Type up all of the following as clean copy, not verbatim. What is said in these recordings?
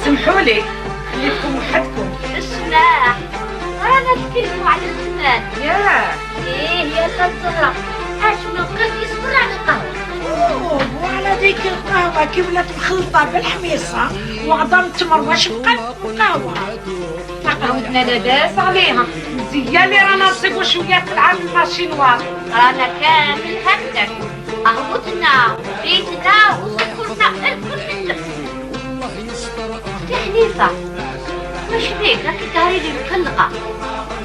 سمحوا لي خليتكم وحدكم. الشناح انا نتكلموا على الزمان. ايه يا الزهرة اشنو كان يصبر على القهوة. وعلى ديك القهوة كي ولات مخلطة بالحميصة وعظم تمروش بقلب القهوة. قهوتنا لاباس عليها مزية اللي رانا نصيبو شوية تلعب الماشينوار. رانا كامل هكذاك قهوتنا وبيتنا وسكرنا الكل منك. اختي حنيفة واش بيك راكي داري لي مكلقة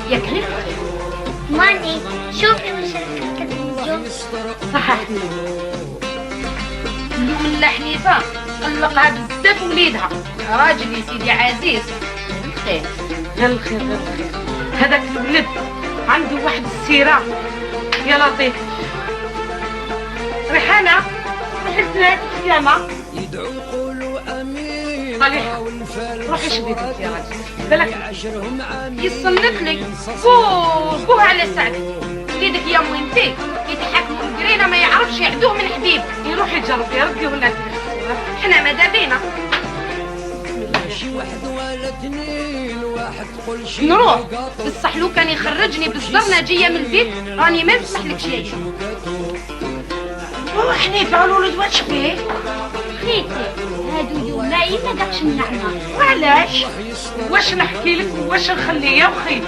ياك غير الخير. ماني شوفي واش الكلكة النجوم. صححني من حنيفة قلقها بزاف وليدها راجل يا سيدي عزيز. خير غير الخير غير الخير. هذاك الولد عنده واحد السيرة يا لطيف. ريحانة ريحتنا القيامة صالحة روحي شدي بنتي يا راجل بالك يصنك لي بوه على سعدك وليدك يا مهمتي يتحكموا القرينة ما يعرفش يعدوه من حبيب. يروح يجرب يا ربي ولا حنا ماذا بينا نروح بصح لو كان يخرجني بالزرنة جاية من البيت راني ما نسمحلكش يا حنيفة الولد واش فيه؟ خيتي هادو يومين ما داكش النعمة. وعلاش؟ واش نحكي لك واش نخليه يا وخيتي؟